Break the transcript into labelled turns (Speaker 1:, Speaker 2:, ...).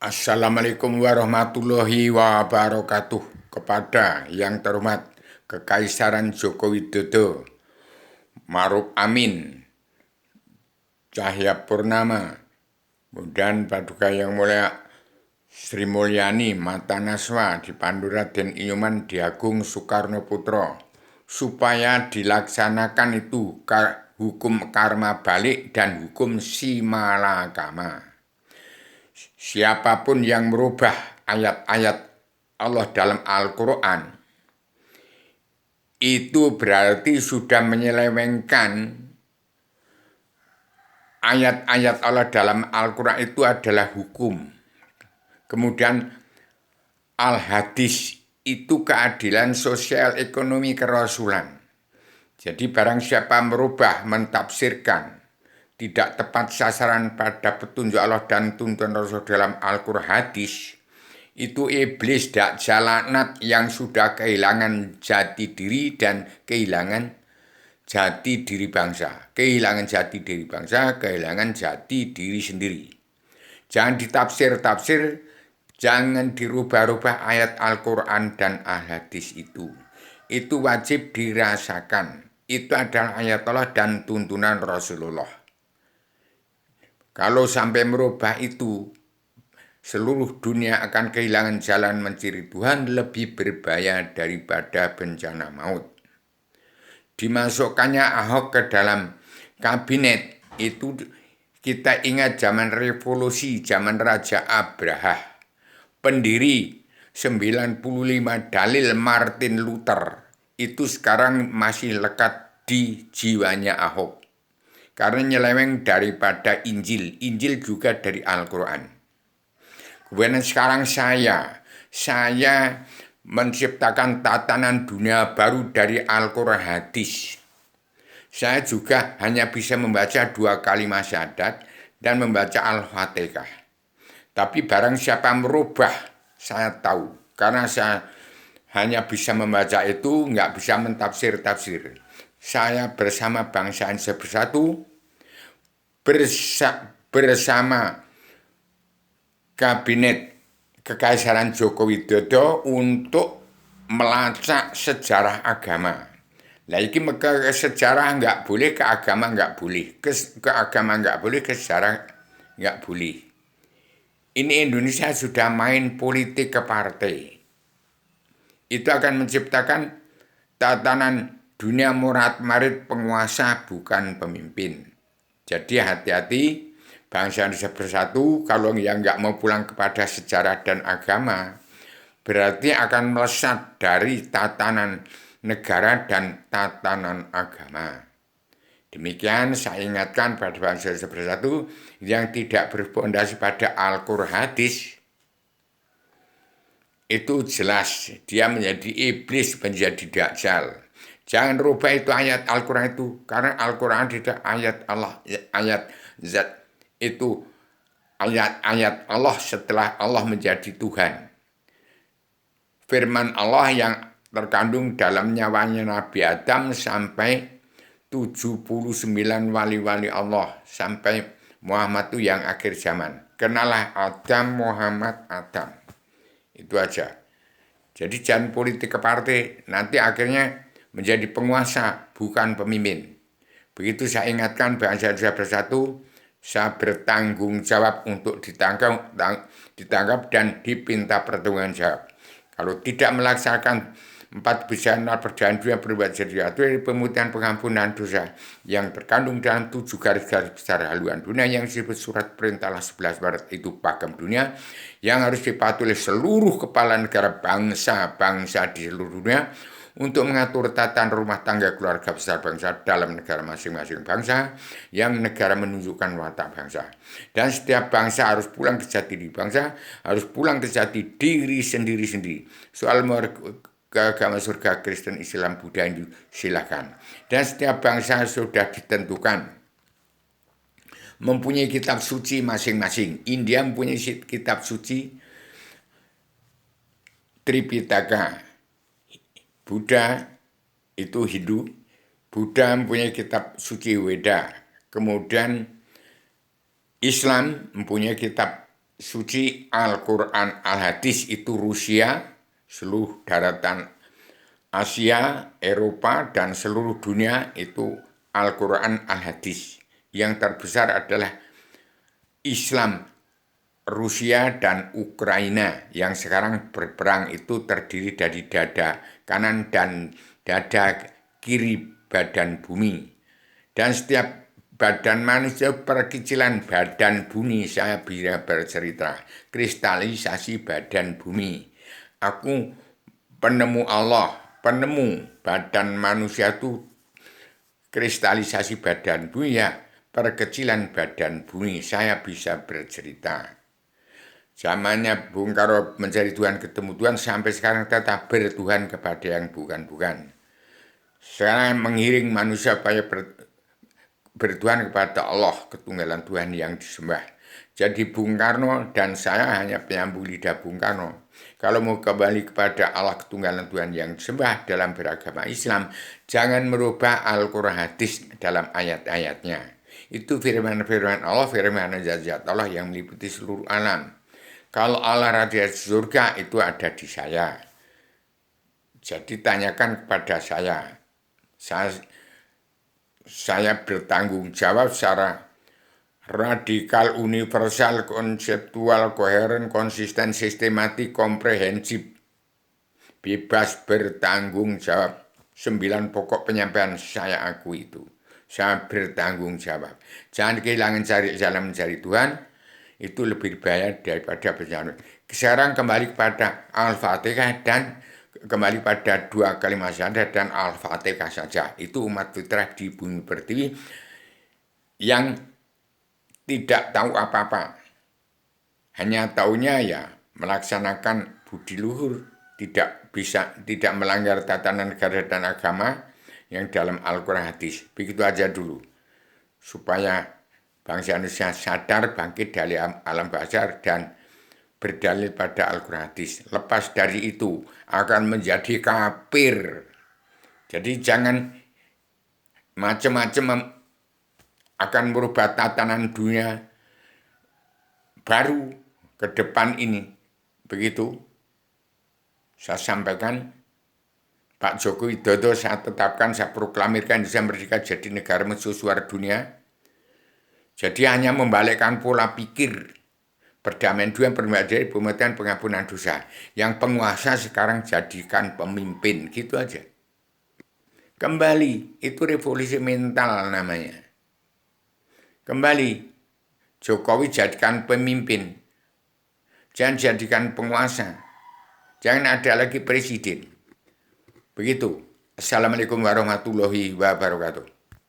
Speaker 1: Assalamualaikum warahmatullahi wabarakatuh. Kepada yang terhormat Kekaisaran Joko Widodo, Maruf Amin, Cahaya Purnama, dan Paduka Yang Mulia Sri Mulyani Matanaswa dipandu Raden Inyuman Diagung Soekarno Putro, supaya dilaksanakan itu hukum karma balik dan hukum simalakama. Siapapun yang merubah ayat-ayat Allah dalam Al-Quran, itu berarti sudah menyelewengkan ayat-ayat Allah dalam Al-Quran itu adalah hukum. Kemudian Al-Hadis itu keadilan sosial ekonomi kerasulan. Jadi barang siapa merubah, mentafsirkan tidak tepat sasaran pada petunjuk Allah dan tuntunan Rasul dalam Al-Quran hadis, itu iblis dakjalanat yang sudah kehilangan jati diri dan kehilangan jati diri bangsa. Kehilangan jati diri bangsa, kehilangan jati diri sendiri. Jangan ditafsir-tafsir, jangan dirubah-rubah ayat Al-Quran dan Al-Hadis itu. Itu wajib dirasakan. Itu adalah ayat Allah dan tuntunan Rasulullah. Kalau sampai merubah itu, seluruh dunia akan kehilangan jalan mencari Tuhan, lebih berbahaya daripada bencana maut. Dimasukkannya Ahok ke dalam kabinet, itu kita ingat zaman revolusi, zaman Raja Abraha. Pendiri 95 dalil Martin Luther, itu sekarang masih lekat di jiwanya Ahok. Karena nyeleweng daripada Injil. Injil juga dari Al-Quran. Kemudian sekarang saya menciptakan tatanan dunia baru dari Al-Quran hadis. Saya juga hanya bisa membaca 2 kalimat syahadat dan membaca Al-Fatihah. Tapi barang siapa merubah, saya tahu. Karena saya hanya bisa membaca itu, nggak bisa mentafsir-tafsir. Saya bersama bangsa Indonesia bersatu, bersama Kabinet Kekaisaran Joko Widodo untuk melacak sejarah agama. Nah, ini ke sejarah nggak boleh, ke agama nggak boleh, ke agama nggak boleh, ke sejarah nggak boleh. Ini Indonesia sudah main politik ke partai. Itu akan menciptakan tatanan dunia morat-marit penguasa bukan pemimpin. Jadi hati-hati, bangsa Indonesia bersatu. Kalau yang nggak mau pulang kepada sejarah dan agama, berarti akan melesat dari tatanan negara dan tatanan agama. Demikian saya ingatkan pada bangsa Indonesia bersatu yang tidak berfondasi pada Al-Quran hadis, itu jelas dia menjadi iblis, menjadi dajjal. Jangan rubah itu ayat Al-Quran itu, karena Al-Quran tidak ayat Allah, ayat zat itu ayat-ayat Allah setelah Allah menjadi Tuhan. Firman Allah yang terkandung dalam nyawanya Nabi Adam sampai 79 wali-wali Allah sampai Muhammad itu yang akhir zaman. Kenalah Adam, Muhammad, Adam. Itu aja. Jadi jangan politik ke partai, nanti akhirnya menjadi penguasa, bukan pemimpin. Begitu saya ingatkan bangsa Indonesia bersatu, saya bertanggung jawab untuk ditangkap dan dipinta pertanggungan jawab. Kalau tidak melaksanakan 4 besaran perjalanan dunia berbuat jadi dari pemutihan pengampunan dosa yang terkandung dalam 7 garis-garis besar haluan dunia yang disebut surat perintah 11 Maret, itu pakem dunia yang harus dipatuhi oleh seluruh kepala negara bangsa-bangsa di seluruh dunia untuk mengatur tatanan rumah tangga keluarga besar bangsa dalam negara masing-masing bangsa yang negara menunjukkan watak bangsa. Dan setiap bangsa harus pulang ke jati diri bangsa, harus pulang ke jati diri sendiri-sendiri. Soal ke agama surga Kristen, Islam, Buddha, Hindu, silakan. Dan setiap bangsa sudah ditentukan mempunyai kitab suci masing-masing. India mempunyai kitab suci Tripitaka. Buddha itu Hindu, Buddha mempunyai kitab suci Weda. Kemudian Islam mempunyai kitab suci Al-Quran Al-Hadis itu Rusia, seluruh daratan Asia, Eropa, dan seluruh dunia itu Al-Quran Al-Hadis. Yang terbesar adalah Islam Rusia dan Ukraina yang sekarang berperang itu terdiri dari dada kanan dan dada kiri badan bumi. Dan setiap badan manusia perkecilan badan bumi, saya bisa bercerita. Kristalisasi badan bumi. Aku penemu Allah, penemu badan manusia itu kristalisasi badan bumi ya. Perkecilan badan bumi, saya bisa bercerita. Zamannya Bung Karno mencari Tuhan ketemu Tuhan sampai sekarang tetap bertuhan kepada yang bukan-bukan. Sekarang mengiring manusia supaya bertuhan kepada Allah, ketunggalan Tuhan yang disembah. Jadi Bung Karno dan saya hanya penyambung lidah Bung Karno. Kalau mau kembali kepada Allah ketunggalan Tuhan yang disembah dalam beragama Islam, jangan merubah Al-Quran hadis dalam ayat-ayatnya. Itu firman-firman Allah, firman zat Allah yang meliputi seluruh alam. Kalau Allah ada di surga, itu ada di saya. Jadi tanyakan kepada saya. Saya bertanggung jawab secara radikal, universal, konseptual, koheren, konsisten, sistematik, komprehensif. Bebas bertanggung jawab. 9 pokok penyampaian saya akui itu. Saya bertanggung jawab. Jangan kehilangan jalan mencari Tuhan. Itu lebih bahaya daripada berjalan. Sekarang kembali kepada Al-Fatihah dan kembali pada 2 kalimat syahadat dan Al-Fatihah saja. Itu umat fitrah di bumi pertiwi yang tidak tahu apa-apa. Hanya taunya ya melaksanakan budi luhur, tidak melanggar tatanan negara dan agama yang dalam Al-Quran hadis. Begitu aja dulu. Supaya bangsa Indonesia sadar bangkit dari alam bazar dan berdalil pada Al-Quran hadis. Lepas dari itu akan menjadi kafir. Jadi jangan macam-macam akan merubah tatanan dunia baru ke depan ini. Begitu saya sampaikan, Pak Joko Widodo saya tetapkan, saya proklamirkan Indonesia merdeka jadi negara mercusuar dunia. Jadi hanya membalikkan pola pikir. Perdamaian dunia, perdamaian pemerintahan, pengampunan dosa. Yang penguasa sekarang jadikan pemimpin, gitu aja. Kembali, itu revolusi mental namanya. Kembali, Jokowi jadikan pemimpin. Jangan jadikan penguasa. Jangan ada lagi presiden. Begitu. Assalamualaikum warahmatullahi wabarakatuh.